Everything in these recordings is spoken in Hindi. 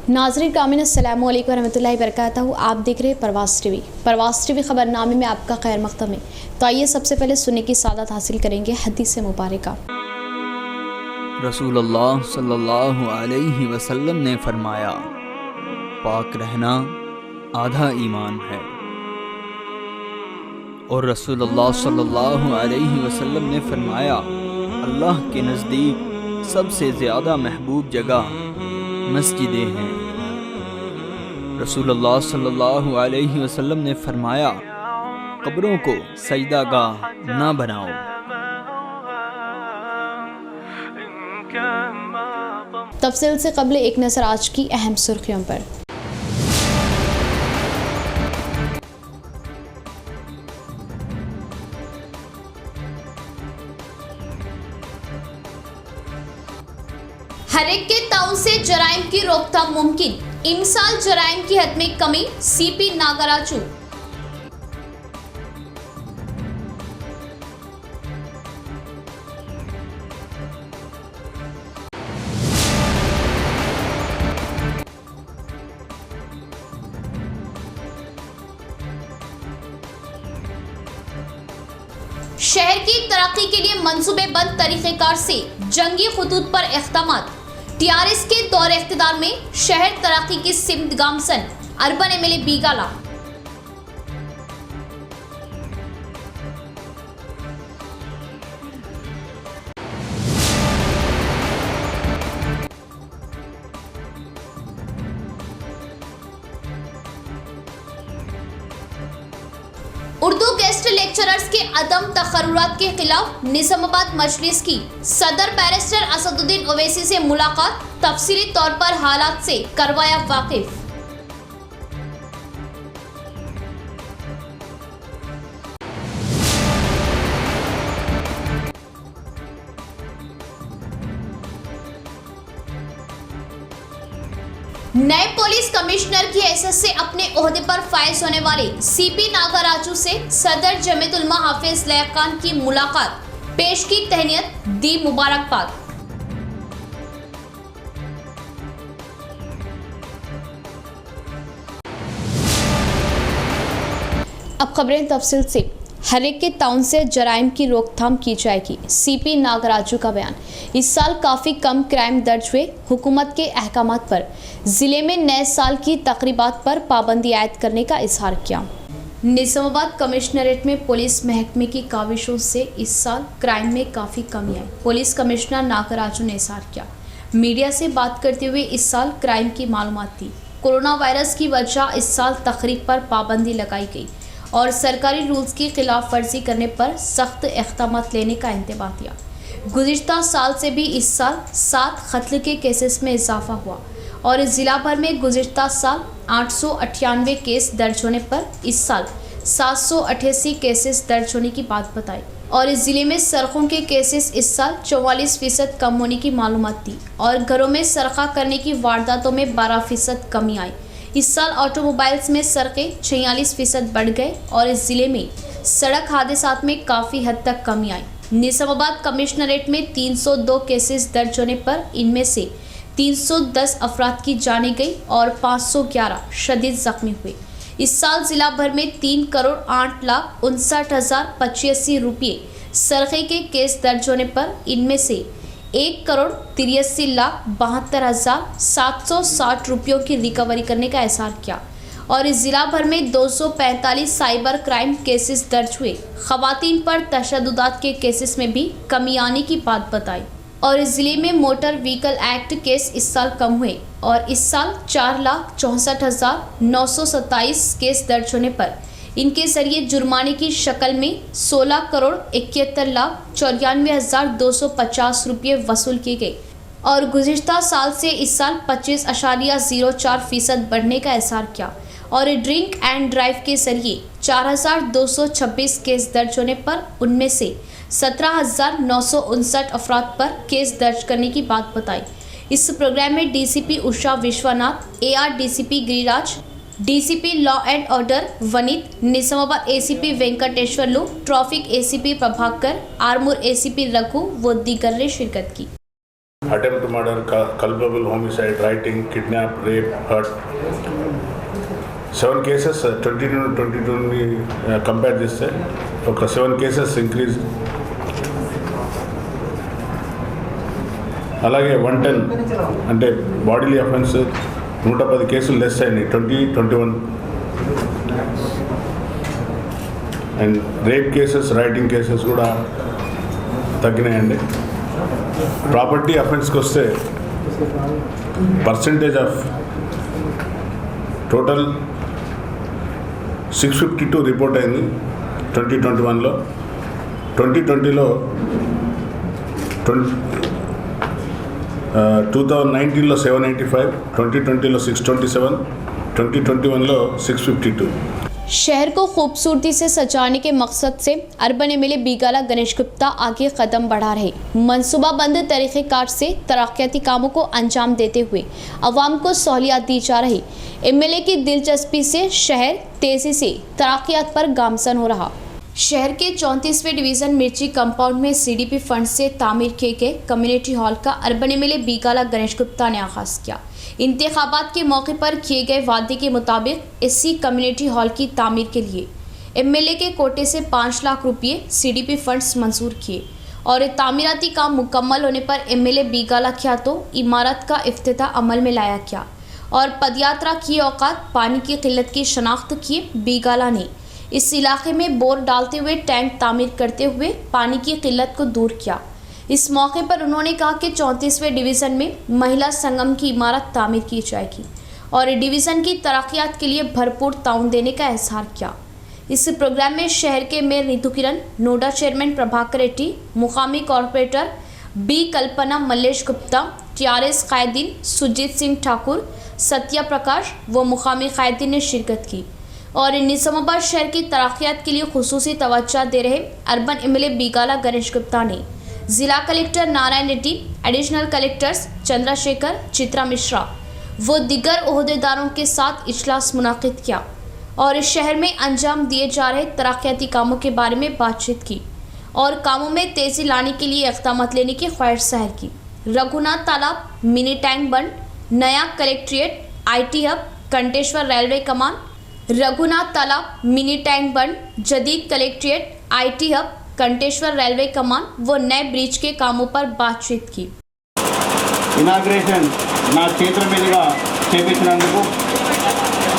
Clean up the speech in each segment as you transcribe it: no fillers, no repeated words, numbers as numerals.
नाज़रीन कामिन अस्सलामु अलैकुम रहमतुल्लाहि वबरकातुहू। आप देख रहे हैं परवास टीवी खबरनामे में आपका खैर मक़दम है। तो आइए सबसे पहले सुनने की सादत हासिल करेंगे हदीस मुबारक। रसूलुल्लाह सल्लल्लाहु अलैहि वसल्लम ने फरमाया, पाक रहना आधा ईमान है। और रसूलुल्लाह सल्लल्लाहु अलैहि वसल्लम ने फरमाया, अल्लाह के नज़दीक सबसे ज़्यादा महबूब जगह मस्जिदें हैं। रसूलुल्लाह सल्लल्लाहु अलैहि वसल्लम ने फरमाया, कब्रों को सजदागाह ना बनाओ। तफसील से कबल एक नज़र आज की अहम सुर्खियों पर। हरेक के ताउन से जराइम की रोकथाम मुमकिन, इमसाल जराइम की हद में कमी, सीपी नागराजू। शहर की तरक्की के लिए मंसूबेबंद तरीक़ेकार से जंगी खुतूत पर इक़दामात। टीआरएस के दौर इख्तिदार में शहर तरक्की की सिमत गामसन, urban MLA Bigala. Urdu guest lecturers के अदम तकर्रुरात के खिलाफ निजामाबाद मजलिस की सदर बैरिस्टर असदुद्दीन ओवैसी से मुलाकात, तफसीली तौर पर हालात से करवाया वाकिफ। नए पुलिस कमिश्नर की हैसियत से अपने ओहदे पर फायज होने वाले सीपी नागराजू से सदर जमीयत उलमा हाफिज लैक खान की मुलाकात, पेश की तहनीत, दी मुबारकबाद। अब खबरें तफसील से। हरेक के ताउन से जराइम की रोकथाम की जाएगी, सीपी नागराजू का बयान। इस साल काफ़ी कम क्राइम दर्ज हुए। हुकूमत के अहकामात पर ज़िले में नए साल की तकरीबात पर पाबंदी आयद करने का इजहार किया। निजामाबाद कमिश्नरेट में पुलिस महकमे की काविशों से इस साल क्राइम में काफ़ी कमी आई। पुलिस कमिश्नर नागराजू ने इजहार किया। मीडिया से बात करते हुए इस साल क्राइम की मालूमात दी। कोरोना वायरस की वजह इस साल तकरीब पर पाबंदी लगाई गई और सरकारी रूल्स की खिलाफ वर्जी करने पर सख्त इक़दामात लेने का इंतबाह दिया। गुज़िश्ता साल से भी इस साल 7 कत्ल के केसेस में इजाफा हुआ और इस ज़िला भर में गुज़िश्ता साल 898 केस दर्ज होने पर इस साल 788 केसेस दर्ज होने की बात बताई और इस ज़िले में सरखों के केसेस इस साल 44% कम होने की मालूमात दी और घरों में सरखा करने की वारदातों में 12% कमी आई। इस साल ऑटोमोबाइल्स में सरके 46% बढ़ गए और इस ज़िले में सड़क हादसात में काफ़ी हद तक कमी आई। निजामाबाद कमिश्नरेट में 302 केसेस दर्ज होने पर इनमें से 310 अफराद की जाने गई और 511 शदीद ज़ख्मी हुए। इस साल ज़िला भर में 3,08,59,085 रुपये सरखे के केस दर्ज होने पर इनमें से 1,83,72,760 रुपयों की रिकवरी करने का इजहार किया और इस ज़िला भर में 245 साइबर क्राइम केसेस दर्ज हुए। ख़वातीन पर तशद्दुदात के केसेस में भी कमी आने की बात बताई और इस ज़िले में मोटर व्हीकल एक्ट केस इस साल कम हुए और इस साल 4,64,927 केस दर्ज होने पर इनके जरिए जुर्माने की शक्ल में 16,71,94,250 रुपये वसूल किए गए और गुज़िश्ता साल से इस साल 25.04% बढ़ने का इजहार किया और ड्रिंक एंड ड्राइव के जरिए 4,226 केस दर्ज होने पर उनमें से 17,959 अफराद पर केस दर्ज करने की बात बताई। इस प्रोग्राम में DCP Usha Vishwanath, AR DCP Giriraj, DCP law and order Vanit, Nizamabad ACP Venkateshwarlu, traffic ACP Prabhakar, Armoor ACP Raghu व दीगर ने शिरकत की। attempt murder, culpable homicide, writing, kidnap, rape, hurt. 7 cases 2020 compare చేస్తే ఒక 7 కేసెస్ ఇంక్రీజ్. అలాగే 110 అంటే బాడీలీ అఫెన్స్ 110 కేసులు లెస్ అయినాయి 2021. And rape cases, writing cases కూడా తగ్గినాయండి. ప్రాపర్టీ అఫెన్స్కి వస్తే పర్సంటేజ్ ఆఫ్ టోటల్ 652 రిపోర్ట్ అయింది 2021లో. 2020లో 2019లో 785, 2020లో 627, 2021లో 652. शहर को खूबसूरती से सजाने के मकसद से अर्बन एमएलए बीगाला गणेश गुप्ता आगे कदम बढ़ा रहे। मनसूबाबंद तरीक़ेकार से तरक्याती कामों को अंजाम देते हुए आवाम को सहूलियत दी जा रही। एमएलए की दिलचस्पी से शहर तेज़ी से तरक्यात पर गामजन हो रहा। शहर के 34वें डिवीज़न मिर्ची कंपाउंड में सीडीपी फंड से तामीर किए गए कम्युनिटी हॉल का अर्बन एमएलए बीगाला गणेश गुप्ता ने आगाज़ किया। इंतखाबात के मौके पर किए गए वादे के मुताबिक इसी कम्युनिटी हॉल की तामीर के लिए एमएलए के कोटे से 5 लाख रुपये सीडीपी फंड्स मंजूर किए और तामीराती काम मुकम्मल होने पर एमएलए बीगाला के हाथों इमारत का इफ्तिताह अमल में लाया गया और पदयात्रा की औकात पानी की किल्लत की शनाख्त किए बीगाला ने इस इलाके में बोर डालते हुए टैंक तामीर करते हुए पानी की किल्लत को दूर किया। इस मौके पर उन्होंने कहा कि 34वें डिवीज़न में महिला संगम की इमारत तामीर की जाएगी और डिवीज़न की तरक्यात के लिए भरपूर ताउन देने का इजहार किया। इस प्रोग्राम में शहर के मेयर नीतू किरण, नोडा चेयरमैन प्रभाकर रेड्डी, मुकामी कॉरपोरेटर बी कल्पना मल्लेश गुप्ता, टीआरएस कायदीन सुजीत सिंह ठाकुर, सत्या प्रकाश व मुकामी कायदीन ने शिरकत की और निजामाबाद शहर की तरक्यात के लिए खुसूसी तवज्जो दे रहे अर्बन एमएलए बीगाला गणेश गुप्ता ने जिला collector Narayan Reddy, additional collectors Chandrashekhar, Chitra Mishra व दिगर ओहदेदारों के साथ इजलास मुनाकिद किया और शहर में अंजाम दिए जा रहे तरक्याती कामों के बारे में बातचीत की और कामों में तेज़ी लाने के लिए इक़दाम लेने की ख्वाहिश जाहिर की। रघुनाथ तालाब, मिनी टैंक बंड, नया कलेक्ट्रेट, IT हब, कंटेश्वर रेलवे कमान, रघुनाथ तालाब, मिनी टैंक बंड, जदीद कलेक्ट्रेट, IT हब, कंटेश्वर रेलवे कमान व नए ब्रिज के कामों पर बातचीत की। ఇనాగ్రేషన్ నా చేతుల మీదుగా చేపించినందుకు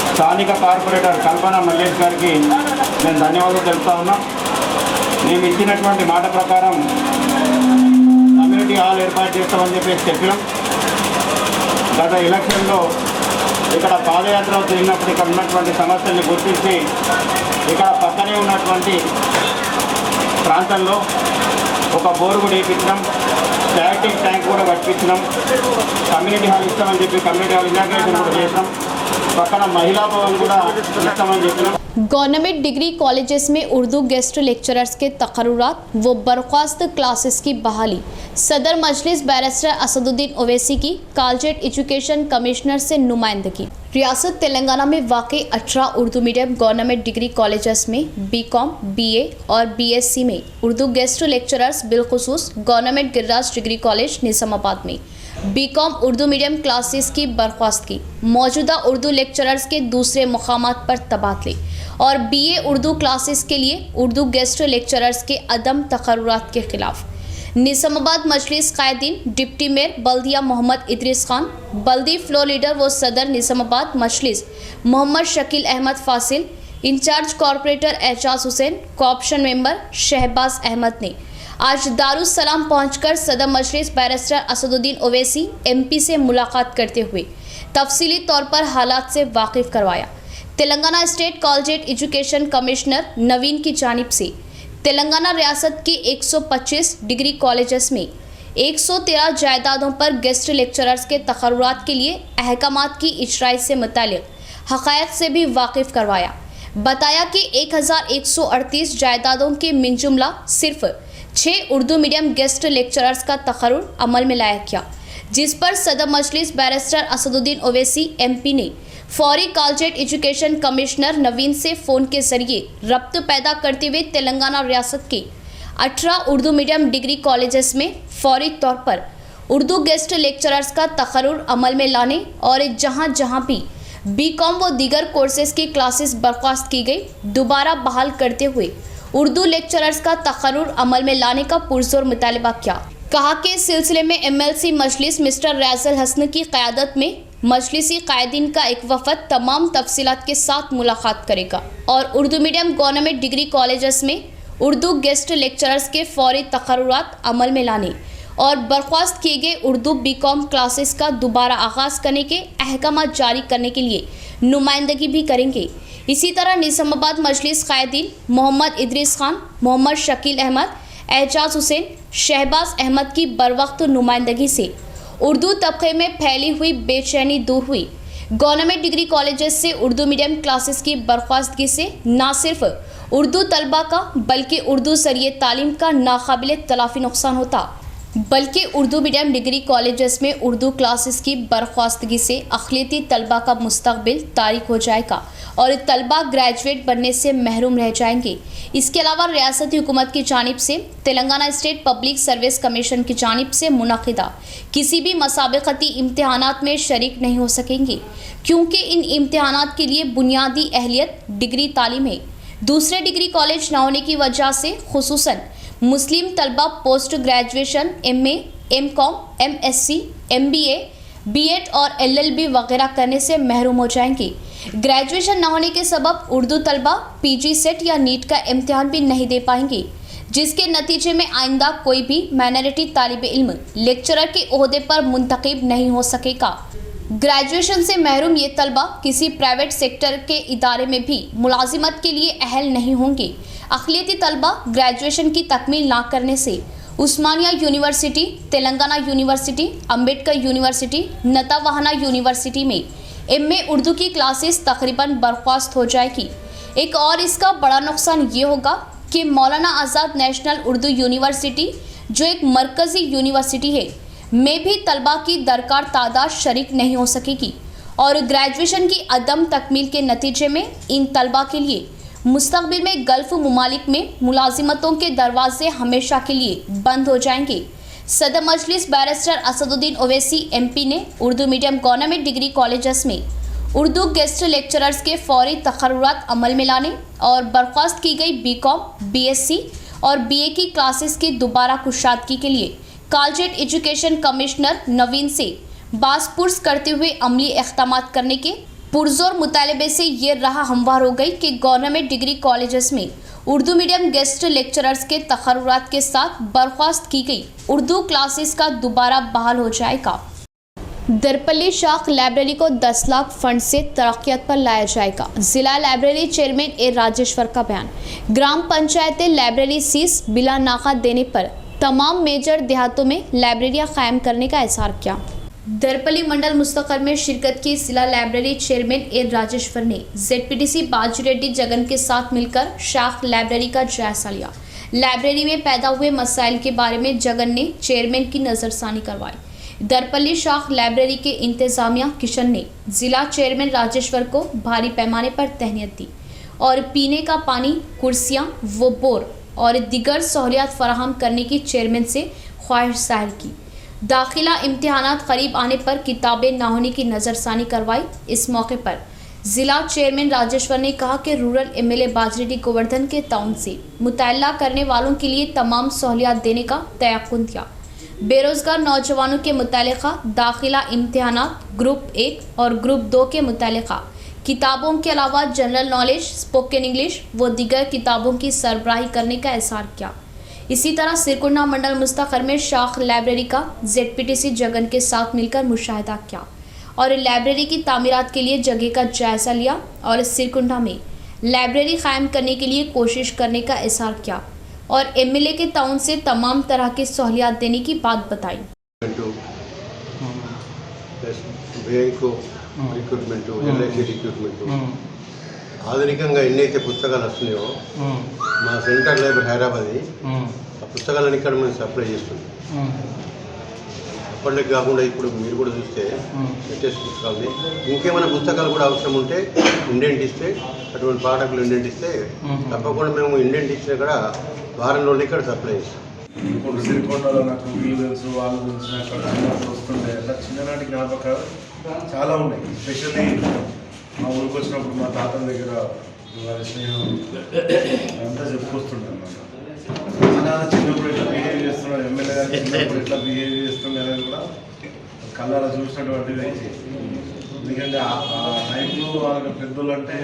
స్థానిక కార్పొరేటర్ కల్పన మల్లేష్ గారికి నేను ధన్యవాదాలు తెలుపుతా ఉన్నా. మేము ఇచ్చినటువంటి మాట ప్రకారం కమ్యూనిటీ హాల్ ఏర్పాటు చేస్తామని చెప్పినాం. గత ఎలక్షన్లో ఇక్కడ పాదయాత్ర తిరిగినప్పుడు ఇక్కడ ఉన్నటువంటి సమస్యల్ని గుర్తించి ఇక్కడ పక్కనే ఉన్నటువంటి ప్రాంతంలో ఒక బోరు కూడా వేయించినాం, స్టాటిక్ ట్యాంక్ కూడా పట్టించినాం, కమ్యూనిటీ హాల్ ఇస్తామని చెప్పి కమ్యూనిటీ హాల్ ఇనాగ్రేషన్ కూడా చేసినాం. పక్కన మహిళా భవన్ కూడా ఇస్తామని చెప్పినాం. गवर्नमेंट डिग्री कॉलेजेस में उर्दू गेस्ट लेक्चरर्स के तकर्रुरात व बर्खास्त क्लासेस की बहाली। सदर मजलिस बैरिस्टर असदुद्दीन ओवैसी की कॉलेज एजुकेशन कमिश्नर से नुमाइंदगी। रियासत तेलंगाना में वाक़ई 18 Urdu medium government degree colleges में BCom, BA और BSc में उर्दू गेस्ट लेक्चरर्स बिलखुसूस government Giriraj degree college Nizamabad में BCom उर्दू मीडियम क्लासेस की बर्खास्तगी, मौजूदा उर्दू लेक्चरर्स के दूसरे मुकामात पर तबादले और BA उर्दू क्लासेस के लिए उर्दू गेस्ट लेक्चरर्स के अदम तकर्रुरात के खिलाफ निजामाबाद मजलिस कायदीन, डिप्टी मेयर बल्दिया मोहम्मद इदरीस खान, बल्दी फ्लोर लीडर व सदर Nizamabad Majlis Mohammed Shakeel Ahmed Fasil, in-charge corporator Ejaz Hussain, co-option member Shahbaz Ahmed ने आज दारुस्सलाम पहुंचकर सदर मजलिस बैरिस्टर असदुद्दीन ओवैसी MP से मुलाकात करते हुए तफसीली तौर पर हालात से वाकिफ करवाया। Telangana state college education commissioner Naveen की जानिब से तेलंगाना रियासत के 125 डिग्री कॉलेजेस में 113 जायदादों पर गेस्ट लेक्चरर्स के तकर्रुरात के लिए अहकामात की इजराई से मुतालिक हक़ायक़ से भी वाकिफ करवाया। बताया कि 1138 जायदादों के मिनजुमला सिर्फ 6 उर्दू मीडियम गेस्ट लेक्चरर्स का तकर्रुर अमल में लाया गया, जिस पर सदर मजलिस बैरिस्टर असदुद्दीन ओवैसी MP ने फौरी कॉलेज एजुकेशन कमिश्नर नवीन से फ़ोन के ज़रिए रब्त पैदा करते हुए तेलंगाना रियासत के 18 उर्दू मीडियम डिग्री कॉलेजेस में फौरी तौर पर उर्दू गेस्ट लेक्चरर्स का तकर्रुर अमल में लाने और जहां जहां भी बीकॉम व दीगर कोर्सेज की क्लासेस बर्खास्त की गई, दोबारा बहाल करते हुए उर्दू लेक्चरर्स का तकर्रुर अमल में लाने का पुरजोर मुतालबा किया। कहा कि इस सिलसिले में MLC मजलिस मिस्टर रैज़ल हसन की क़यादत में मजलिसी कायदीन का एक वफद तमाम तफसीलात के साथ मुलाकात करेगा और Urdu medium government degree colleges में उर्दू गेस्ट लेक्चरर्स के फौरी तकर्रुरात अमल में लाने और बर्खास्त किए गए उर्दू बीकॉम क्लासेस का दोबारा आगाज़ करने के अहकाम जारी करने के लिए नुमाइंदगी भी करेंगे। इसी तरह निज़ामाबाद मजलिस कायदीन मोहम्मद इदरीस खान, मोहम्मद शकील अहमद, एजाज हुसैन, शहबाज अहमद की बरवक्त नुमाइंदगी से उर्दू तबके में फैली हुई बेचैनी दूर हुई। गवर्नमेंट डिग्री कॉलेजेस से उर्दू मीडियम क्लासेस की बर्खास्तगी से न सिर्फ उर्दू तलबा का बल्कि उर्दू ज़रिए तालीम का नाकाबिल तलाफ़ी नुकसान होता, बल्कि उर्दू मीडियम डिग्री कॉलेजेस में उर्दू क्लासेस की बर्खास्तगी से अक़लियती तलबा का मुस्तक़बिल तारीक हो जाएगा और तलबा ग्रेजुएट बनने से महरूम रह जाएंगे। इसके अलावा रियासती हुकूमत की जानिब से Telangana state public service commission की जानिब से मुनक़िदा किसी भी मसाबक़ती इम्तिहानात में शरीक नहीं हो सकेंगे, क्योंकि इन इम्तिहानात के लिए बुनियादी अहलियत डिग्री तालीम है। दूसरे डिग्री कॉलेज न होने की वजह से खुसूसन मुस्लिम तलबा post graduation MA, MCOM, MSc, MBA, B.Ed और LLB वगैरह करने से महरूम हो जाएंगे। ग्रेजुएशन न होने के सबब उर्दू तलबा PG सेट या नीट का इम्तिहान भी नहीं दे पाएंगे, जिसके नतीजे में आइंदा कोई भी माइनॉरिटी तालिब इल्म लेक्चरर के ओहदे पर मुंतखब नहीं हो सकेगा। ग्रेजुएशन से महरूम ये तलबा किसी प्राइवेट सेक्टर के इदारे में भी मुलाजिमत के लिए अहल नहीं होंगे। अक़लियती तलबा ग्रेजुएशन की तकमील ना करने से Osmania university, Telangana university, Ambedkar university, Satavahana university में MA उर्दू की क्लासेस तकरीबन बर्खास्त हो जाएगी। एक और इसका बड़ा नुकसान ये होगा कि मौलाना आज़ाद नेशनल उर्दू यूनिवर्सिटी, जो एक मरकज़ी यूनिवर्सिटी है, में भी तलबा की दरकार तादाद शरीक नहीं हो सकेगी और ग्रेजुएशन की अदम तकमील के नतीजे में इन तलबा के लिए मुस्तक़बिल में गल्फ़ मुमालिक में मुलाजिमतों के दरवाजे हमेशा के लिए बंद हो जाएंगे। सदर मजलिस बैरिस्टर असदुद्दीन ओवैसी MP ने Urdu medium government degree colleges में उर्दू गेस्ट लेक्चरर्स के फौरी तकर्रुरात अमल में लाने और बर्खास्त की गई BCom, BSc और BA की क्लासेस की दोबारा कुशादगी के लिए कॉलेज एजुकेशन कमिश्नर नवीन से बासपुर्स करते हुए अमली इक़दामात करने के पुरजोर मुतालबे से ये राह हमवार हो गई कि गवर्नमेंट डिग्री कॉलेजेस में उर्दू मीडियम गेस्ट लेक्चरर्स के तकर्रुरात के साथ बर्खास्त की गई उर्दू क्लासेस का दोबारा बहाल हो जाएगा। दरपल्ली शाख लाइब्रेरी को 10 लाख फंड से तरक्यात पर लाया जाएगा। जिला लाइब्रेरी चेयरमैन ए राजेश्वर का बयान। ग्राम पंचायतें लाइब्रेरी सीस बिला नाका देने पर तमाम मेजर देहातों में लाइब्रेरियां कायम करने का इज़हार किया। दरपल्ली मंडल मुस्तकर में शिरकत की जिला लाइब्रेरी चेयरमैन ए राजेश्वर ने ZPTC बाजीरेड्डी जगन के साथ मिलकर शाख लाइब्रेरी का जायजा लिया। लाइब्रेरी में पैदा हुए मसाइल के बारे में जगन ने चेयरमैन की नज़रसानी करवाई। दरपल्ली शाख लाइब्रेरी के इंतज़ामिया किशन ने ज़िला चेयरमैन राजेश्वर को भारी पैमाने पर तहनीत दी और पीने का पानी, कुर्सियाँ व बोर और दीगर सहूलियात फराहम करने की चेयरमैन से ख्वाहिश जाहिर की। दाखिला इम्तिहानात करीब आने पर किताबें ना होने की नज़रसानी करवाई। इस मौके पर ज़िला चेयरमैन राजेश्वर ने कहा कि रूरल MLA बाजीरेड्डी गोवर्धन के ताउन से मुतल्ला करने वालों के लिए तमाम सहूलियात देने का तयक्कुन दिया। बेरोज़गार नौजवानों के मुतल्लिक़ा दाखिला इम्तिहानात ग्रुप 1 और ग्रुप 2 के मुतल्लिक़ा किताबों के अलावा जनरल नॉलेज, स्पोकन इंग्लिश व दीगर किताबों की सरबराही करने का इज़हार किया। इसी तरह सिरकुंडा मंडल मुस्तकर में शाख लाइब्रेरी का ZPTC जगन के साथ मिलकर मुशाहिदा किया और लाइब्रेरी की तामीरात के लिए जगह का जायज़ा लिया और सिरकुंडा में लाइब्रेरी कायम करने के लिए कोशिश करने का इज़हार किया और MLA के ताउन से तमाम तरह की सहूलियात देने की बात बताई। ఆధునికంగా ఎన్నైతే పుస్తకాలు వస్తున్నాయో మా సెంటర్ లైబ్రరీ హైదరాబాద్ ఆ పుస్తకాలను ఇక్కడ మనం సప్లై చేస్తున్నాం. అప్పటికి కాకుండా ఇప్పుడు మీరు కూడా చూస్తే లేటెస్ట్ పుస్తకాలని ఇంకేమైనా పుస్తకాలు కూడా అవసరం ఉంటే ఇండెంట్ ఇస్తే అటువంటి పాఠకులు ఇండెంట్ ఇస్తే తప్పకుండా మేము ఇండెంట్ ఇచ్చినా కూడా వారం రోజులు ఇక్కడ సప్లై చేస్తాం. ఇప్పుడు సిరికొండలో నాకు వీళ్ళు తెలుసు వాళ్ళు తెలుసు అక్కడ చిన్నప్పుడు వస్తుండే అట్లా చిన్ననాటి జ్ఞాపకాలు చాలా ఉన్నాయి. ఎస్పెషల్లీ మా ఊరికి వచ్చినప్పుడు మా తాత దగ్గర వారి స్నేహం అంతా చెప్పుకొస్తుండే అన్నమాట. మా నాన్న చిన్నప్పుడు ఎట్లా బిహేవ్ చేస్తున్నాడు, ఎమ్మెల్యే గారు చిన్నప్పుడు ఎట్లా బిహేవ్ చేస్తుండే అనేది కూడా కళ్ళారా చూసినటువంటిది. ఎందుకంటే ఆ టైంలో వాళ్ళ పెద్దలు అంటే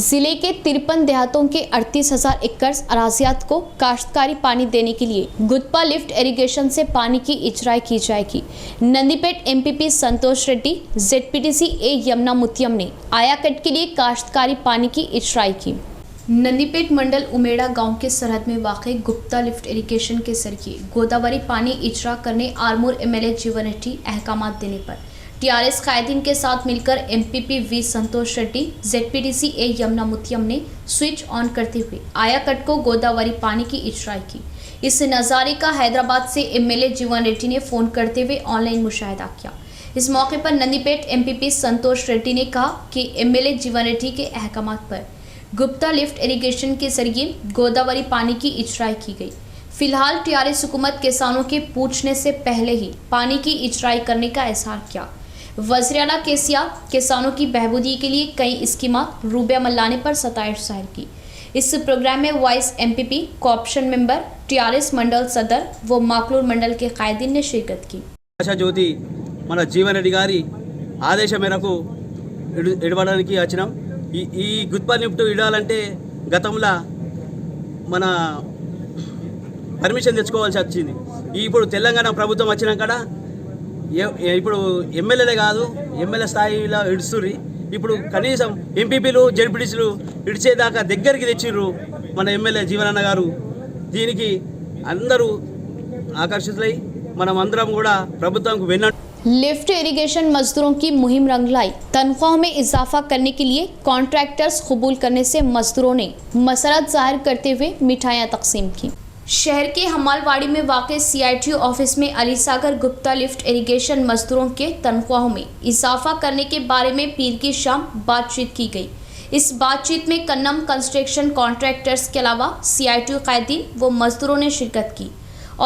जिले के 53 देहातों के 38,000 एकड़ अराजियात को काश्तकारी पानी देने के लिए गुदपा लिफ्ट इरिगेशन से पानी की इचराई की जाएगी। Nandipet MPP Santosh Reddy, ZPTC A Yamuna Mutyam ने आयाकट के लिए काश्तकारी पानी की इचराई की। नंदीपेट मंडल उमेड़ा गांव के सरहद में वाक़ गुप्ता लिफ्ट इरिगेशन के जरिए गोदावरी पानी इचरा करने आरमूर एमएलए जीवन रेड्डी अहकामात देने पर टीआरएस कायदीन के साथ मिलकर MPP V Santosh Reddy, ZPTC A Yamuna Mutyam ने स्विच ऑन करते हुए आयाकट को गोदावरी पानी की इचराई की। इस नज़ारे का हैदराबाद से एमएलए जीवन रेड्डी ने फ़ोन करते हुए ऑनलाइन मुशाहिदा किया। इस मौके पर नंदीपेट एमपीपी संतोष रेड्डी ने कहा कि एमएलए जीवन रेड्डी के अहकामात पर गुप्ता लिफ्ट इरिगेशन के जरिए गोदावरी पानी की इचराई की गई। फिलहाल टीआरएस हुकूमत किसानों के पूछने से पहले ही पानी की इचराई करने का इजहार किया। वज़ीर-ए-आला केसीआर किसानों की बहबूदी के लिए कई स्कीमात रूबेअमल लाने पर सताइश जाहिर की। इस प्रोग्राम में vice MPP, co-option member, TRS mandal सदर व माकलूर मंडल के कायदीन ने शिरकत की। ఆశా జ్యోతి మన జీవన్ రెడ్డి గారి ఆదేశం మేరకు ఇడవడానికి వచ్చినాం. ఈ గుత్పా లిఫ్ట్ ఇడాలంటే గతంలో మన పర్మిషన్ తెచ్చుకోవాల్సి వచ్చింది. ఇప్పుడు తెలంగాణ ప్రభుత్వం వచ్చినాక ఇప్పుడు ఎమ్మెల్యేలే కాదు ఎమ్మెల్యే స్థాయిలో ఇడుస్తుర్రి. ఇప్పుడు కనీసం ఎంపీపీలు, జెడ్పీటీసీలు ఇడిచేదాకా దగ్గరికి తెచ్చిర్రు మన ఎమ్మెల్యే జీవనన్న గారు. దీనికి అందరూ ఆకర్షితులై మనం అందరం కూడా ప్రభుత్వంకు వెన్న लिफ्ट इरिगेशन मजदूरों की मुहिम रंग लाई। तनख्वाहों में इजाफा करने के लिए कॉन्ट्रैक्टर्स कबूल करने से मजदूरों ने मसरत जाहिर करते हुए मिठाइयाँ तकसीम की। शहर के हमालवाड़ी में वाक़ सीआईटी ऑफिस में अलीसागर गुप्ता लिफ्ट इरिगेशन मजदूरों के तनख्वाहों में इजाफा करने के बारे में पीर की शाम बातचीत की गई। इस बातचीत में कन्नम कंस्ट्रक्शन कॉन्ट्रैक्टर्स के अलावा सीआईटी कायदीन व मजदूरों ने शिरकत की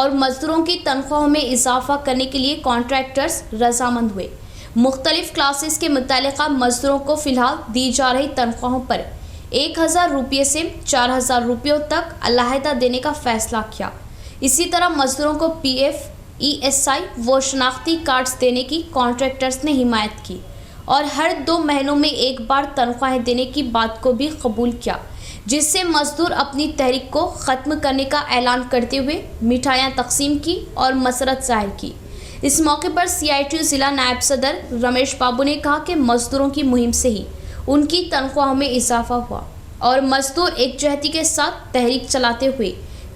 और मजदूरों की तनख्वाहों में इजाफा करने के लिए कॉन्ट्रैक्टर्स रजामंद हुए। मुख्तलिफ क्लासेस के मुतालिका मजदूरों को फ़िलहाल दी जा रही तनख्वाहों पर 1,000 रुपये से 4,000 रुपयों तक अलहदा देने का फैसला किया। इसी तरह मजदूरों को पीएफ, ईएसआई व शनाख्ती कार्ड्स देने की कॉन्ट्रैक्टर्स ने हिमायत की और हर 2 महीनों में एक बार तनख्वाहें देने की बात को भी कबूल किया, जिससे मजदूर अपनी तहरीक को ख़त्म करने का ऐलान करते हुए मिठाइयाँ तकसीम की और मसरत जाहिर की। इस मौके पर सीआईटी ज़िला नायब सदर रमेश बाबू ने कहा कि मजदूरों की मुहिम से ही उनकी तनख्वाहों में इजाफा हुआ और मजदूर एकजहती के साथ तहरीक चलाते हुए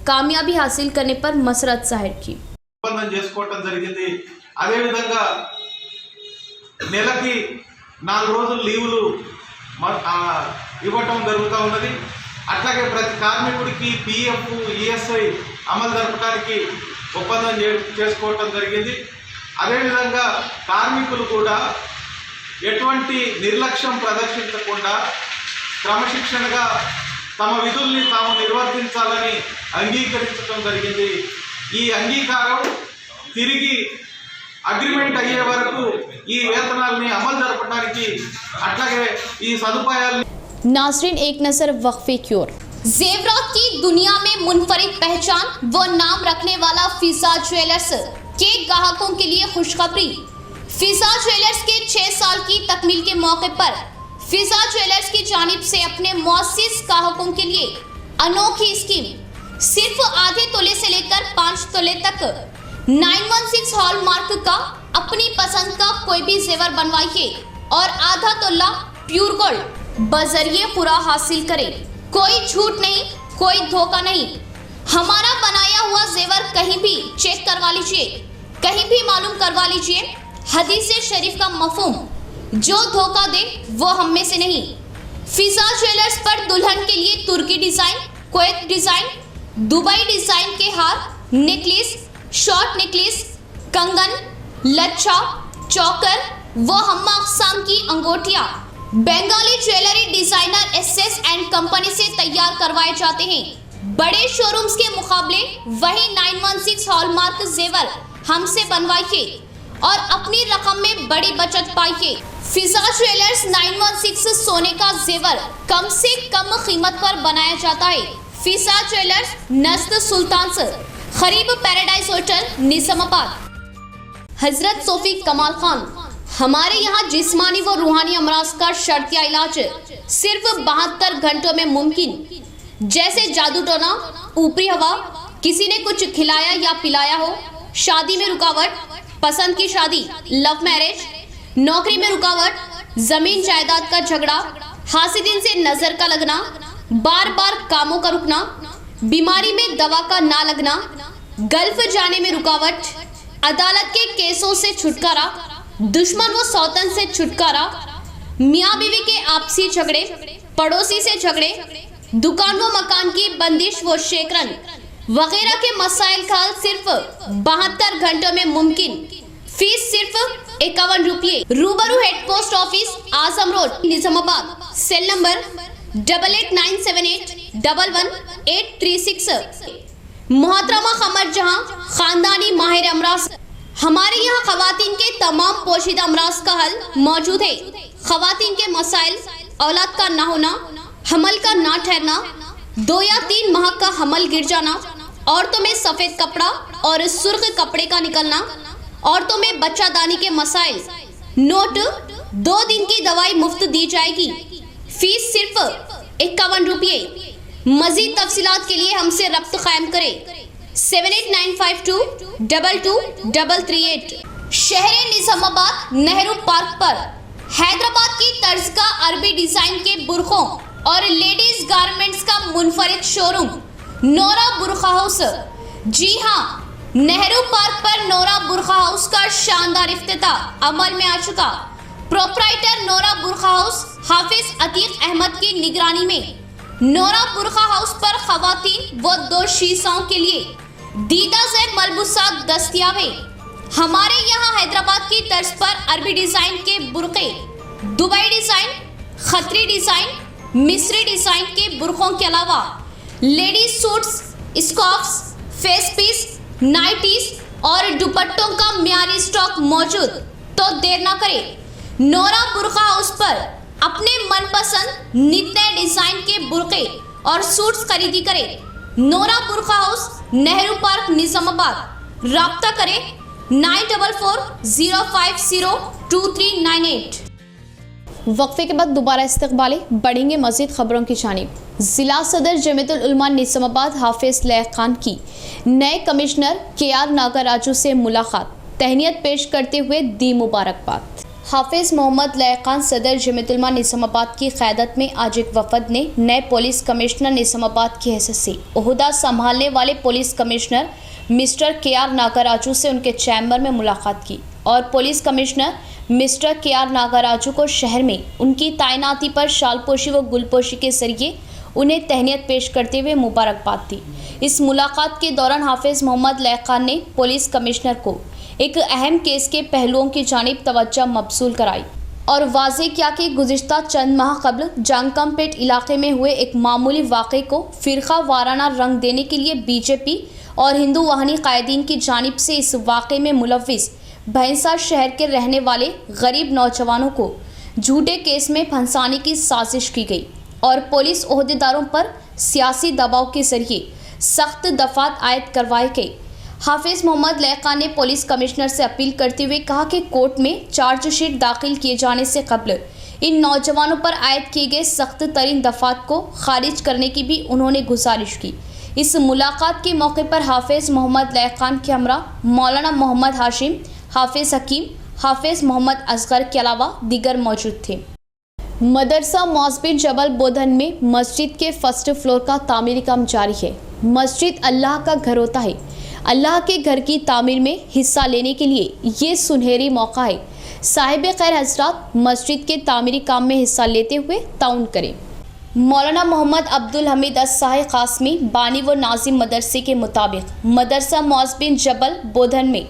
कामयाबी हासिल करने पर मसरत जाहिर की। నెలకి 4 రోజులు లీవులు ఇవ్వటం జరుగుతూ ఉన్నది. అట్లాగే ప్రతి కార్మికుడికి పీఎఫ్, ఈఎస్ఐ అమలు జరపడానికి ఒప్పందం చేసుకోవటం జరిగింది. అదేవిధంగా కార్మికులు కూడా ఎటువంటి నిర్లక్ష్యం ప్రదర్శించకుండా క్రమశిక్షణగా తమ విధుల్ని తాము నిర్వర్తించాలని అంగీకరించడం జరిగింది. ఈ అంగీకారం తిరిగి అగ్రిమెంట్ అయ్యే వరకు ఈ వేతనాలని అమలు జరపడానికి అట్లాగే ఈ సదుపాయాలను नाज़रीन एक नज़र वक्फे की ओर। जेवरात की दुनिया में मुनफरिद पहचान व नाम रखने वाला फिजा ज्वेलर्स के ग्राहकों के लिए खुशखबरी। फिजा ज्वेलर्स के 6 साल की तकमील के मौके पर फिजा ज्वेलर्स की जानिब से अपने मुअस्सिस ग्राहकों के लिए अनोखी स्कीम, सिर्फ आधे तोले से लेकर 5 तोले तक 916 हॉलमार्क का अपनी पसंद का कोई भी जेवर बनवाइए और आधा तोला प्योर गोल्ड बजरिए पूरा हासिल करें। कोई झूठ नहीं, कोई धोखा नहीं। हमारा बनाया हुआ जेवर कहीं भी चेक करवा लीजिए, कहीं भी मालूम करवा लीजिए। हदीस शरीफ का मफहूम, जो धोखा दे वो हम में से नहीं। फिजा ज्वेलर्स पर दुल्हन के लिए तुर्की design, Kuwait design, Dubai design के हार, नेकलेस, शॉर्ट नेकलेस, कंगन, लच्छा, चौकर व हम्मा अक़साम की अंगूठियाँ Bengali jewellery designer SS and company से तैयार करवाए जाते हैं। बड़े शोरूम्स के मुकाबले वही 916 हॉलमार्क जेवर हमसे बनवाइए और अपनी रकम में बड़ी बचत पाइए। फिजा ज्वेलर्स 916 सोने का जेवर कम से कम कीमत पर बनाया जाता है। फिजा ज्वेलर्स नस्द सुल्तान से खरीब पैराडाइज होटल निजामाबाद। हजरत सोफी कमाल खान, हमारे यहाँ जिस्मानी व रूहानी अमराज का शर्तिया इलाज सिर्फ 72 घंटों में मुमकिन। जैसे जादू टोना, ऊपरी हवा, किसी ने कुछ खिलाया या पिलाया हो, शादी में रुकावट, पसंद की शादी, लव मैरिज, नौकरी में रुकावट, जमीन जायदाद का झगड़ा, हासिदिन से नजर का लगना, बार बार कामों का रुकना, बीमारी में दवा का ना लगना, गल्फ जाने में रुकावट, अदालत के केसों से छुटकारा, दुश्मन व सौतन से छुटकारा, मियाँ बीवी के आपसी झगड़े, पड़ोसी से झगड़े, दुकान व मकान की बंदिश व शेकरन वगैरह के मसाइल का हल सिर्फ 72 घंटों में मुमकिन। फीस सिर्फ 51 रुपये। रूबरू head post office, Azam road, Nizamabad. Cell number 8897811836। मोहतरमा कमर जहां, खानदानी माहिर अमराज। हमारे यहाँ खवातीन के तमाम पोशीदा अमराज का हल मौजूद है। खवातीन के मसाइल, औलाद का ना होना, हमल का ना ठहरना, 2 या 3 माह का हमल गिर जाना, औरतों में सफेद कपड़ा और सुर्ख कपड़े का निकलना, औरतों में बच्चादानी के मसाइल। नोट, 2 दिन की दवाई मुफ्त दी जाएगी। फीस सिर्फ 51 रुपये। मजीद तफसीलात के लिए हमसे रब्त कायम करें 7895222338। शहर निजामाबाद नेहरू पार्क पर हैदराबाद की तर्ज का अरबी डिजाइन के बुरखों और लेडीज गारमेंट्स का मुनफरिद शोरूम नोरा बुरखा हाउस। जी हाँ, नेहरू पार्क पर नोरा बुरखा हाउस का शानदार इफ्तिताह अमल में आ चुका। प्रोप्राइटर नोरा बुरखा हाउस हाफिज अतीक अहमद की निगरानी में नोरा बुरखा हाउस पर खवातीन व 2 शीशाओं के लिए दीदा से मलबूसात दस्तयाब है। हमारे यहाँ हैदराबाद की तर्ज पर अरबी डिजाइन के बुरके, दुबई डिजाइन, खतरी डिजाइन, मिस्री डिजाइन के बुरखों के अलावा ladies suits, scarves, face piece, nighties और दुपट्टों का मियारी स्टॉक मौजूद। तो देर ना करें, नोरा बुरखा हाउस पर अपने मनपसंद नित नए डिजाइन के बुरके और सूट्स खरीदी करें। नोरा बुरखा हाउस, नेहरू पार्क, निजामाबाद। राब्ता करें 9440502398। वक्फे के बाद दोबारा इस्तकबाले बढ़ेंगे मज़ीद खबरों की जानिब। जिला सदर जमीयतुल उलमा निजामाबाद हाफिज लैक खान की नए कमिश्नर KR नागराजू से मुलाकात, तहनीत पेश करते हुए दी मुबारकबाद। हाफिज मोहम्मद लैक खान सदर जमीयतुल उलमा निजामाबाद की क़यादत में आज एक वफद ने नए पुलिस कमिश्नर निजामाबाद की हैसियत से ओहदा संभालने वाले police commissioner mister KR Nagaraju से उनके चैम्बर में मुलाकात की और police commissioner mister KR Nagaraju को शहर में उनकी तैनाती पर शालपोशी व गुलपोशी के जरिए उन्हें तहनीत पेश करते हुए मुबारकबाद दी। इस मुलाकात के दौरान हाफिज मोहम्मद लैक खान ने पुलिस कमिश्नर को एक अहम केस के पहलुओं की जानिब तवज्जो मबसूल कराई और वाज़ेह किया कि गुज़िश्ता चंद माह कबल जांगकमपेट इलाके में हुए एक मामूली वाक़े को फ़िरका वाराना रंग देने के लिए BJP और हिंदू वाहनी कायदीन की जानिब से इस वाक़े में मुलव्विस भैंसा शहर के रहने वाले गरीब नौजवानों को झूठे केस में फंसाने की साजिश की गई और पुलिस ओहदेदारों पर सियासी दबाव के जरिए सख्त दफात आयद करवाए गए। हाफिज मोहम्मद लैक खान ने पुलिस कमिश्नर से अपील करते हुए कहा कि कोर्ट में चार्जशीट दाखिल किए जाने से कबल इन नौजवानों पर आयद किए गए सख्त तरीन दफात को खारिज करने की भी उन्होंने गुजारिश की। इस मुलाकात के मौके पर हाफिज मोहम्मद लैक खान के हमरा मौलाना मोहम्मद हाशिम, हाफिज हकीम, हाफिज मोहम्मद असगर के अलावा दीगर मौजूद थे। मदरसा मौज़ बिन जबल बोधन में मस्जिद के फर्स्ट फ्लोर का तामीरी काम जारी है। मस्जिद अल्लाह का घर होता है। अल्लाह के घर की तामीर में हिस्सा लेने के लिए ये सुनहरी मौका है। साहिब खैर हजरात मस्जिद के तामीरी काम में हिस्सा लेते हुए ताउन करें। मौलाना मोहम्मद अब्दुल हमीद अस्साही कासमी बानी व नाजिम मदरसे के मुताबिक मदरसा मौज़ बिन जबल बोधन में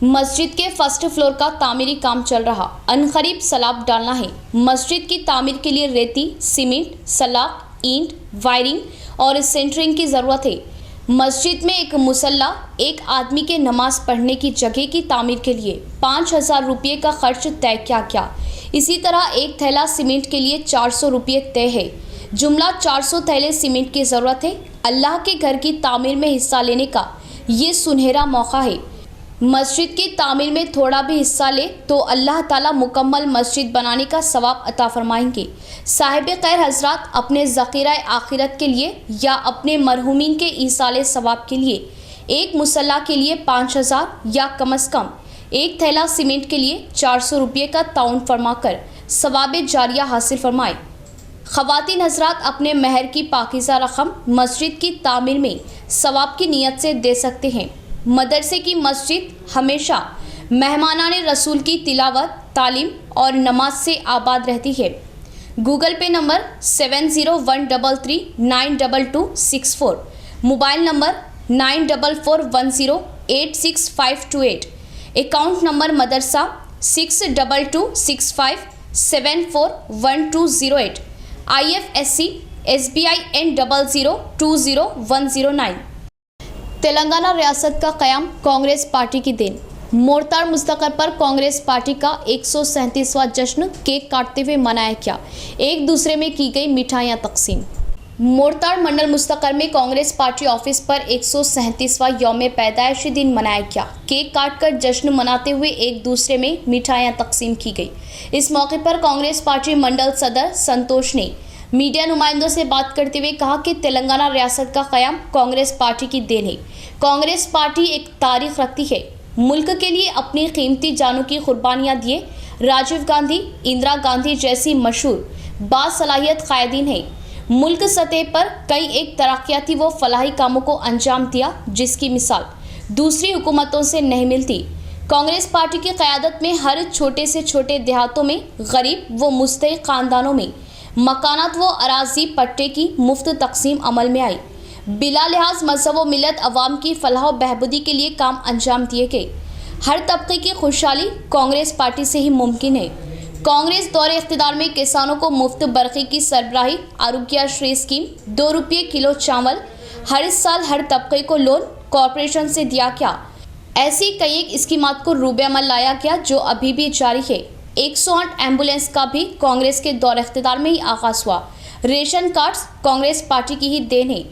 मस्जिद के फर्स्ट फ्लोर का तामीरी काम चल रहा। अनकरीब सलाब डालना है। मस्जिद की तामीर के लिए रेती, सीमेंट, सलाब, ईंट, वायरिंग और सेंटरिंग की ज़रूरत है। मस्जिद में एक मुसल्ला, एक आदमी के नमाज पढ़ने की जगह की तामीर के लिए 5,000 रुपये का खर्च तय किया गया। इसी तरह एक थैला सीमेंट के लिए 400 रुपये तय है। जुमला 400 थैले सीमेंट की ज़रूरत है। अल्लाह के घर की तामीर में हिस्सा लेने का ये सुनहरा मौका है। मस्जिद की तामीर में थोड़ा भी हिस्सा ले तो अल्लाह ताला मुकम्मल मस्जिद बनाने का सवाब अता फरमाएंगे। साहिब खैर हजरात अपने ज़ख़ीरा आखिरत के लिए या अपने मरहूमीन के ईसाले सवाब के लिए एक मुसल्ला के लिए 5,000 या कम अज़ कम एक थैला सीमेंट के लिए 400 रुपये का ताउन फरमाकर सवाब जारिया हासिल फरमाए। ख़वातीन हजरात अपने महर की पाकीज़ा रकम मस्जिद की तामीर में सवाब की नीयत से दे सकते हैं। मदरसे की मस्जिद हमेशा मेहमानाने रसूल की तिलावत, तालीम और नमाज से आबाद रहती है। Google Pay number 7013392264, mobile number 9441086528, account number मदरसा 622657412008, IFSC SBI N00202109। तेलंगाना रियासत का क़याम कांग्रेस पार्टी की देन। मोरताड़ मुस्तकर पर कांग्रेस पार्टी का 137वां जश्न केक काटते हुए मनाया गया। एक दूसरे में की गई मिठाइयां तकसीम। मोरताड़ मंडल मुस्तकर में कांग्रेस पार्टी ऑफिस पर 137वां यौम पैदाइशी दिन मनाया गया। केक काटकर जश्न मनाते हुए एक दूसरे में मिठाइयां तकसीम की गई। इस मौके पर कांग्रेस पार्टी मंडल सदर संतोष ने मीडिया नुमाइंदों से बात करते हुए कहा कि तेलंगाना रियासत का क़याम कांग्रेस पार्टी की देन है। कांग्रेस पार्टी एक तारीख रखती है। मुल्क के लिए अपनी कीमती जानों की कुर्बानियाँ दिए राजीव गांधी, इंदिरा गांधी जैसी मशहूर बासलाहियत कायदीन है। मुल्क सतह पर कई एक तरक्याती व फलाही कामों को अंजाम दिया जिसकी मिसाल दूसरी हुकूमतों से नहीं मिलती। कांग्रेस पार्टी की क़यादत में हर छोटे से छोटे देहातों में गरीब व मुस्तहिक़ ख़ानदानों में मकानात व अराजी पट्टे की मुफ्त तकसीम अमल में आई। बिला लिहाज मजहब व मिलत अवाम की फलाह व बहबूदी के लिए काम अंजाम दिए गए। हर तबके की खुशहाली कांग्रेस पार्टी से ही मुमकिन है। कांग्रेस दौरे इख्तिदार में किसानों को मुफ्त बरक़ी की सरबराही, आरोग्यश्री स्कीम, 2 रुपये किलो चावल, हर साल हर तबके को लोन कॉरपोरेशन से दिया गया। ऐसी कई एक स्कीमात को रूबे अमल लाया गया जो अभी भी जारी है। 108 एम्बुलेंस का भी कांग्रेस के दौर इख्तिदार में ही आगाज हुआ। रेशन कार्ड्स कांग्रेस पार्टी की ही देन है।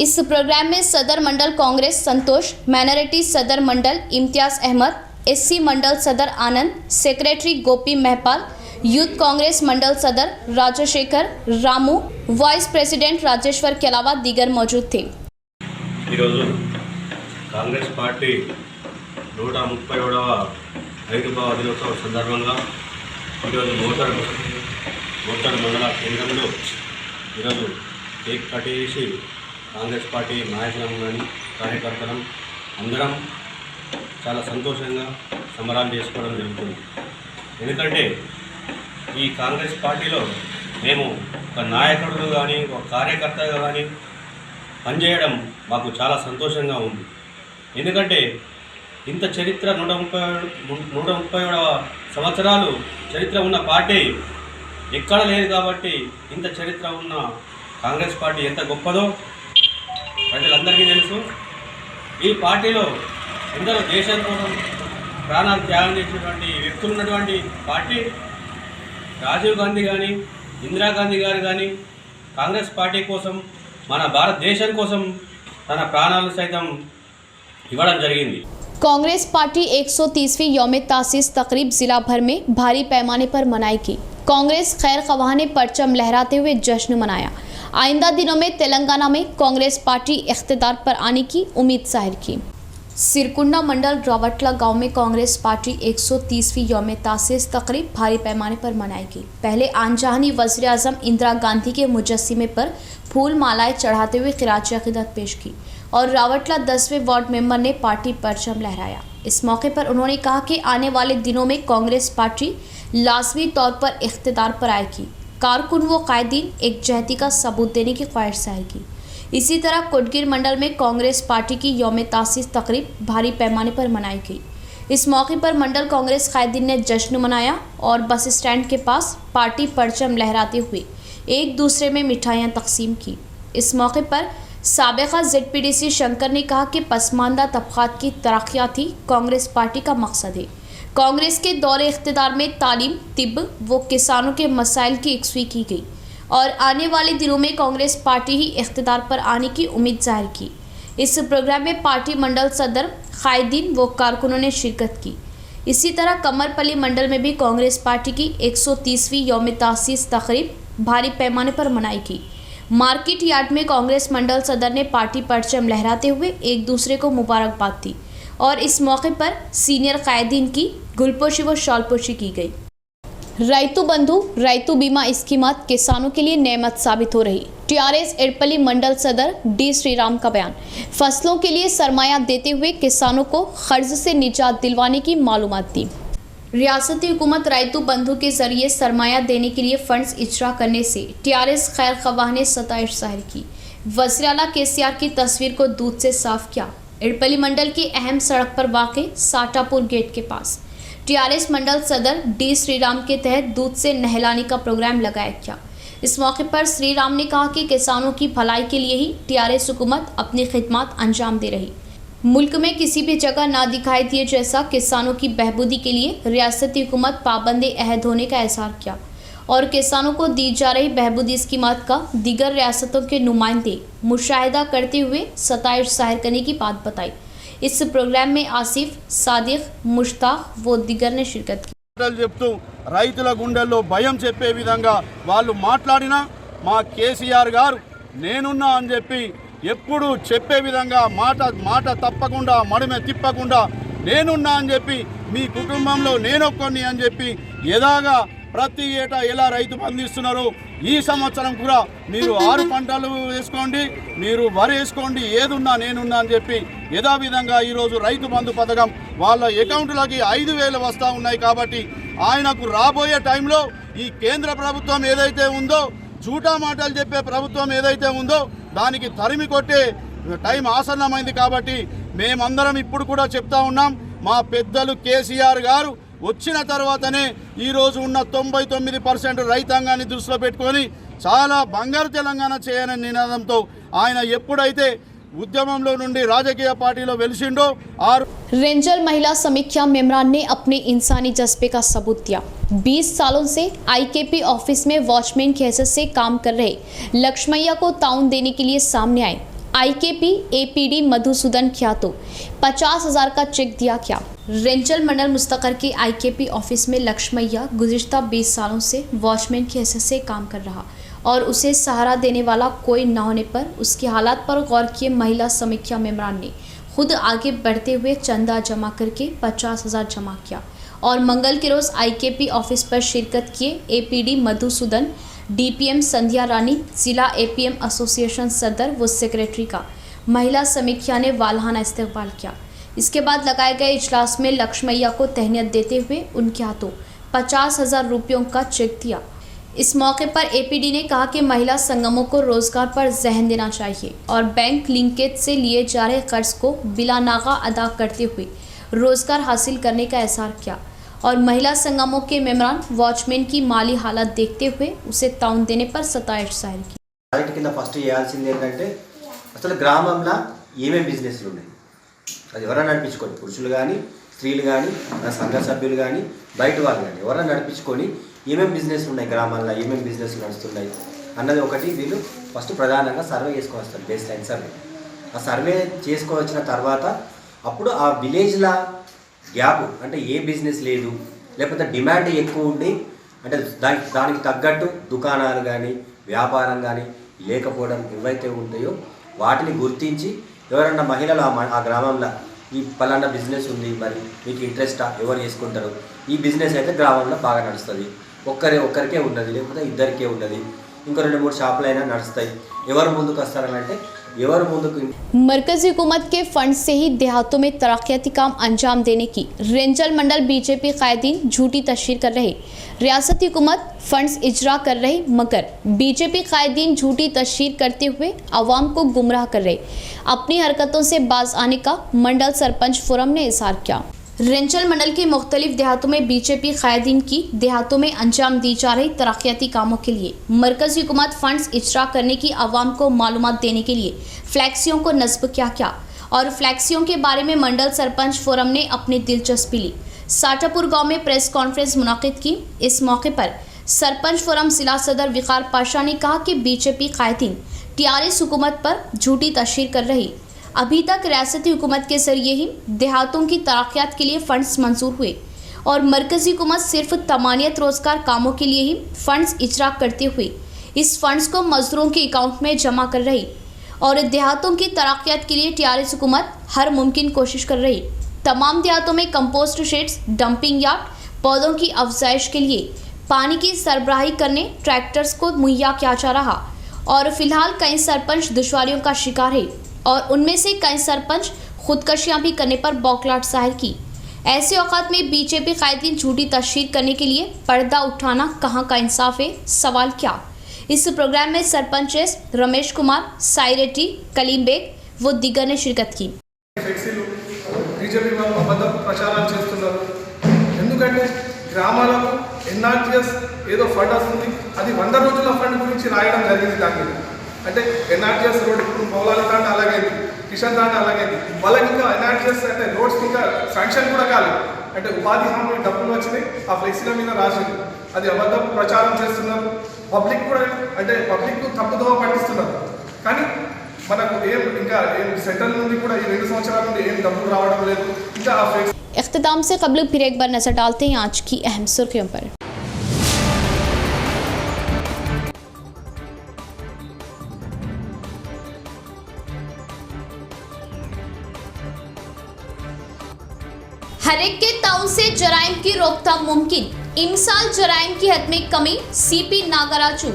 इस प्रोग्राम में सदर मंडल कांग्रेस संतोष, माइनॉरिटी सदर मंडल इम्तियाज अहमद, SC मंडल सदर आनंद, सेक्रेटरी गोपी महपाल, यूथ कांग्रेस मंडल सदर राजशेखर, रामू, वाइस प्रेसिडेंट राजेश्वर के अलावा दीगर मौजूद थे। कांग्रेस पार्टी 137వ ఆవిర్భావ దినోత్సవం సందర్భంగా ఈరోజు మోర్తాడ్ మండల కేంద్రంలో ఈరోజు కేక్ కట్టేసి కాంగ్రెస్ పార్టీ నాయకులం కానీ కార్యకర్తలం అందరం చాలా సంతోషంగా సంబరాలు చేసుకోవడం జరుగుతుంది. ఎందుకంటే ఈ కాంగ్రెస్ పార్టీలో మేము ఒక నాయకుడు కానీ ఒక కార్యకర్తగా కానీ పనిచేయడం మాకు చాలా సంతోషంగా ఉంది. ఎందుకంటే ఇంత చరిత్ర 137వ సంవత్సరాలు చరిత్ర ఉన్న పార్టీ ఎక్కడ లేదు కాబట్టి ఇంత చరిత్ర ఉన్న కాంగ్రెస్ పార్టీ ఎంత గొప్పదో ప్రజలందరికీ తెలుసు. ఈ పార్టీలో ఎందరో దేశం కోసం ప్రాణాలు త్యాగం చేసినటువంటి వ్యక్తులు ఉన్నటువంటి పార్టీ. రాజీవ్ గాంధీ కానీ, ఇందిరాగాంధీ గారు కానీ కాంగ్రెస్ పార్టీ కోసం, మన భారతదేశం కోసం తన ప్రాణాలు సైతం ఇవ్వడం జరిగింది. कांग्रेस पार्टी 130वीं यौम तासीस तकरीब जिला भर में भारी पैमाने पर मनाएगी। कांग्रेस खैर ख्वाह ने परचम लहराते हुए जश्न मनाया। आइंदा दिनों में तेलंगाना में कांग्रेस पार्टी इख्तिदार पर आने की उम्मीद जाहिर की। सिरकुंडा मंडल रावटला गांव में कांग्रेस पार्टी 130वीं यौम तासीस तकरीब भारी पैमाने पर मनाएगी। पहले आनजहानी वज़ीर आज़म इंदिरा गांधी के मुजस्सिमे पर फूल मालाएं चढ़ाते हुए खिराज अक़ीदत पेश की और रावटला 10वें वार्ड मेंबर ने पार्टी परचम लहराया। इस मौके पर उन्होंने कहा कि आने वाले दिनों में कांग्रेस पार्टी लाजमी तौर पर इख्तिदार पर आएगी। कारकुन व कायदीन एक जहती का सबूत देने की ख्वाहिश जाएगी। इसी तरह कोटगिर मंडल में कांग्रेस पार्टी की यौम तासीस तकरीब भारी पैमाने पर मनाई गई। इस मौके पर मंडल कांग्रेस कायदीन ने जश्न मनाया और बस स्टैंड के पास पार्टी परचम लहराते हुए एक दूसरे में मिठाइयाँ तकसीम की। इस मौके पर साबिका ZPDC शंकर ने कहा कि पसमानदा तबकात की तरक्यात ही कांग्रेस पार्टी का मकसद है। कांग्रेस के दौरे इख्तिदार में तालीम, तिब्ब व किसानों के मसाइल की यकसुई की गई और आने वाले दिनों में कांग्रेस पार्टी ही इख्तिदार पर आने की उम्मीद जाहिर की। इस प्रोग्राम में पार्टी मंडल सदर, कायदीन व कारकुनों ने शिरकत की। इसी तरह कमरपल्ली मंडल में भी कांग्रेस पार्टी की 130वीं यौम तासीस तकरीब भारी पैमाने पर मनाई गई। मार्केट यार्ड में कांग्रेस मंडल सदर ने पार्टी परचम लहराते हुए एक दूसरे को मुबारकबाद दी और इस मौके पर सीनियर कायदीन की गुलपोशी व शॉलपोशी की गई। रैतु बंधु रैतु बीमा स्कीमात किसानों के लिए नेमत साबित हो रही। TRS एडपल्ली मंडल सदर D श्रीराम का बयान। फसलों के लिए सरमाया देते हुए किसानों को कर्ज से निजात दिलवाने की मालूमात दी। रियासती हुकूमत रैतु बंधु के जरिए सरमाया देने के लिए फंड्स इजरा करने से TRS खैर खवाह ने सताइश जाहिर की। वज़ीर आला KCR की तस्वीर को दूध से साफ किया। एडपल्ली मंडल की अहम सड़क पर वाक़ साटापुर गेट के पास TRS मंडल सदर D श्रीराम के तहत दूध से नहलाने का प्रोग्राम लगाया गया। इस मौके पर श्रीराम ने कहा कि किसानों की भलाई के लिए ही TRS हुकूमत अपनी खिदमत अंजाम दे रही। मुल्क में किसी भी जगह ना दिखाई दिए जैसा किसानों की बहबूदी के लिए रियासती हुकूमत पाबंद अहद होने का एहसार किया और किसानों को दी जा रही बहबूदी स्कीमात का दीगर रियासतों के नुमाइंदे मुशाहिदा करते हुए सताइश जाहिर करने की बात बताई। इस प्रोग्राम में आसिफ, सादिक, मुश्ताक व दिगर ने शिरकत की। చెప్తూ రైతుల గుండెల్లో భయం చెప్పే విధంగా వాళ్ళు మాట్లాడినా మా కేసీఆర్ గారు నేనున్నా అని చెప్పి ఎప్పుడు చెప్పే విధంగా మాట తప్పకుండా మడిమె తిప్పకుండా నేనున్నా అని చెప్పి మీ కుటుంబంలో నేనొక్కడిని అని చెప్పి యథాగా ప్రతి ఏటా ఎలా రైతు బంధిస్తున్నారో ఈ సంవత్సరం కూడా మీరు 6 పంటలు వేసుకోండి, మీరు వరి వేసుకోండి, ఏదున్నా నేనున్నా అని చెప్పి యథావిధంగా ఈరోజు రైతు బంధు పథకం వాళ్ళ అకౌంట్లకి 5,000 వస్తూ ఉన్నాయి. కాబట్టి ఆయనకు రాబోయే టైంలో ఈ కేంద్ర ప్రభుత్వం ఏదైతే ఉందో, జూటా మాటలు చెప్పే ప్రభుత్వం ఏదైతే ఉందో దానికి తరిమి కొట్టే టైం ఆసన్నమైంది. కాబట్టి మేమందరం ఇప్పుడు కూడా చెప్తా ఉన్నాం, మా పెద్దలు కేసీఆర్ గారు వచ్చిన తర్వాతనే ఈరోజు ఉన్న 99% రైతాంగాన్ని దృష్టిలో పెట్టుకొని చాలా బంగారు తెలంగాణ చేయాలనే నినాదంతో ఆయన ఎప్పుడైతే उद्यमंलो నుండి రాజకీయ పార్టీలో వెలిసిండో और रेंजल महिला समीक्षा मेमरान ने अपने इंसानी जज्बे का सबूत दिया। 20 सालों से IKP ऑफिस में वॉचमैन की हैसियत से काम कर रहे लक्ष्मैया को ताउन देने के लिए सामने आए। IKP APD मधुसूदन क्या तो 50,000 का चेक दिया क्या। रेंजल मंडल मुस्तकर के IKP ऑफिस में लक्ष्मैया गुज़िश्ता 20 सालों से वॉचमैन की हैसियत से काम कर रहा और उसे सहारा देने वाला कोई न होने पर उसके हालात पर गौर किए महिला समीक्षा मेमरान ने खुद आगे बढ़ते हुए चंदा जमा करके 50,000 जमा किया और मंगल के रोज़ IKP ऑफिस पर शिरकत किए APD मधुसूदन, DPM संध्या रानी, ज़िला APM एसोसिएशन सदर व सेक्रेटरी का महिला समीक्षा ने वालहाना इस्तकबाल किया। इसके बाद लगाए गए इजलास में लक्ष्मैया को तहनीत देते हुए उनके हाथों 50,000 रुपयों का चेक दिया। इस मौके पर APD ने कहा कि महिला संगमों को रोजगार पर जहन देना चाहिए और बैंक लिंकेज से लिए जा रहे कर्ज को बिला नागा अदा करते हुए रोजगार हासिल करने का एहसार किया और महिला संगमों के मेमरान वॉचमैन की माली हालत देखते हुए उसे ताउन देने पर सताइश जाहिर की। ప్రాజెక్ట్ కింద ఫస్ట్ చేయాల్సింది ఏంటంటే అసలు గ్రామంలో ఏమేమి బిజినెస్లు ఉన్నాయి అది ఎవరైనా నడిపించుకోండి, పురుషులు కానీ స్త్రీలు కానీ సంఘ సభ్యులు కానీ బయట వాళ్ళు కానీ ఎవరైనా నడిపించుకొని ఏమేమి బిజినెస్ ఉన్నాయి గ్రామాల్లో, ఏమేమి బిజినెస్ నడుస్తున్నాయి అన్నది ఒకటి వీళ్ళు ఫస్ట్ ప్రధానంగా సర్వే చేసుకొస్తారు. Baseline survey. ఆ సర్వే చేసుకొచ్చిన తర్వాత అప్పుడు ఆ విలేజ్లో గ్యాప్ అంటే ఏ బిజినెస్ లేదు, లేకపోతే డిమాండ్ ఎక్కువ ఉండి అంటే దానికి తగ్గట్టు దుకాణాలు కానీ వ్యాపారం కానీ లేకపోవడం ఏవైతే ఉంటాయో వాటిని గుర్తించి ఎవరన్నా మహిళలు ఆ గ్రామంలో ఈ పలానా బిజినెస్ ఉంది, మరి మీకు ఇంట్రెస్టా, ఎవరు చేసుకుంటారు, ఈ బిజినెస్ అయితే గ్రామంలో బాగా నడుస్తుంది, ఒక్కరికే ఉన్నది లేకపోతే ఇద్దరికే ఉన్నది, ఇంకో 2-3 షాపులు అయినా నడుస్తాయి, ఎవరు ముందుకు వస్తారంటే ఎవరు ముందుకు। मरकजी हुकूमत के फंड से ही देहातों में तरक्याती काम अंजाम देने की रेंजल मंडल BJP कायदीन झूठी तशहीर कर रहे। रियासती हुकूमत फंड्स इजरा कर रही मगर BJP कायदीन झूठी तशहीर करते हुए आवाम को गुमराह कर रहे। अपनी हरकतों से बाज आने का मंडल सरपंच फोरम ने इजहार किया। रेंचल मंडल के मुख्तलिफ देहातों में बीजेपी कायदीन की देहातों में अंजाम दी जा रही तरक्याती कामों के लिए मरकजी हुकूमत फंड्स इजरा करने की आवाम को मालूमात देने के लिए फ्लैक्सियों को नस्ब क्या और फ्लैक्सियों के बारे में मंडल सरपंच फोरम ने अपनी दिलचस्पी ली। साटापुर गांव में प्रेस कॉन्फ्रेंस मुनाकिद की। इस मौके पर सरपंच फोरम जिला सदर विकार पाशा ने कहा कि बीजेपी कायदीन टीआरएस हुकूमत पर झूठी तशहीर कर रही। अभी तक रियासती हुकूमत के जरिए ही देहातों की तरक्यात के लिए फंड्स मंजूर हुए और मरकजी हुकूमत सिर्फ तमानियत रोजगार कामों के लिए ही फंड्स इजरा करते हुए इस फंड्स को मजदूरों के अकाउंट में जमा कर रही और देहातों की तरक्यात के लिए टीआरएस हुकूमत हर मुमकिन कोशिश कर रही। तमाम देहातों में कंपोस्ट शेड्स, डंपिंग यार्ड, पौधों की अफजाइश के लिए पानी की सरबराही करने ट्रैक्टर्स को मुहैया किया जा रहा और फिलहाल कई सरपंच दुश्वारियों का शिकार है और उनमें से कई सरपंच खुदकशियां भी करने पर बौखलाहट जाहिर की। ऐसे औकात में बीजेपी कायदीन झूठी तशहीर करने के लिए पर्दा उठाना कहाँ का इंसाफ है, सवाल क्या। इस प्रोग्राम में सरपंच रमेश कुमार, साई रेड्डी, कलीम बेग व दिगर ने शिरकत की। बीजेपी వాళ్ళు అబద్ధ ప్రచారాలు చేస్తున్నారు। ఎందుకంటే గ్రామాలకు ఎన్ఆర్జీఎస్ ఏదో ఫండ్ వస్తుంది, అది 100 రోజుల ఫండ్ గురించి రాయడం జరిగింది। దాని మీద అంటే ఎన్ఆర్జీఎస్ రోడ్ ఇప్పుడు మౌలాలి తాండ అలాగైంది, కిషన్ తాండ అలాగైంది, వాళ్ళకి ఇంకా ఎన్ఆర్జీఎస్ అంటే రోడ్స్ ఇంకా శాంక్షన్ కూడా కాలేదు। అంటే ఉపాధి హామీ డబ్బులు వచ్చినాయి, ఆ ఫ్లెక్సీల మీద రాసింది, అది అబద్ధ ప్రచారం చేస్తున్నారు। పబ్లిక్ కూడా అంటే పబ్లిక్ తప్పుదోవ పట్టిస్తున్నారు। కానీ మనకు ఇంకా సెంట్రల్ నుండి కూడా ఈ 2 సంవత్సరాల నుండి ఏం డబ్బులు రావడం లేదు। ఇంకా ఆ ఫ్లెక్స్ इख्तिताम से कबल फिर एक बार नजर डालते हैं आज की अहम सुर्खियों पर। हरेक के ताउन से जराइम की रोकथाम मुमकिन, इमसाल जराइम की हद में कमी, सीपी नागराजू।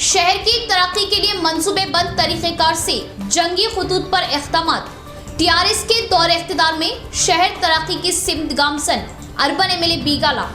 शहर की तरक्की के लिए मंसूबेबंद तरीक़ेकार से जंगी खुतूत पर इक़दामात। टीआरएस के दौर इख्तिदार में शहर तरक्की की सिमत गामसन, urban MLA Bigala.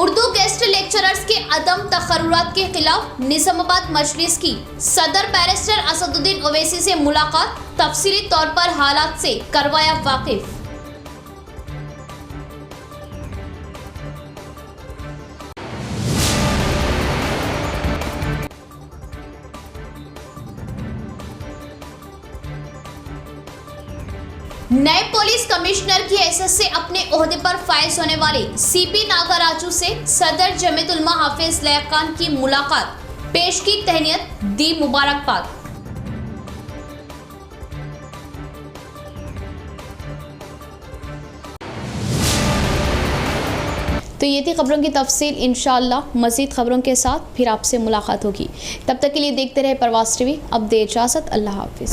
Urdu guest lecturers के अदम तखर्रुरात के खिलाफ निजामाबाद मजलिस की सदर बैरिस्टर असदुद्दीन ओवैसी से मुलाकात, तफसीली तौर पर हालात से करवाया वाकिफ। नए पुलिस कमिश्नर की हैसियत से अपने ओहदे पर फायज होने वाले सीपी नागराजू से सदर जमीयत उलमा हाफिज लैक खान की मुलाकात, पेश की तहनीयत, दी मुबारकबाद। तो ये थी खबरों की तफसील। इंशाअल्लाह मज़ीद खबरों के साथ फिर आपसे मुलाकात होगी। तब तक के लिए देखते रहे परवाज़ टीवी। अब दे इजाज़त, अल्लाह हाफिज़।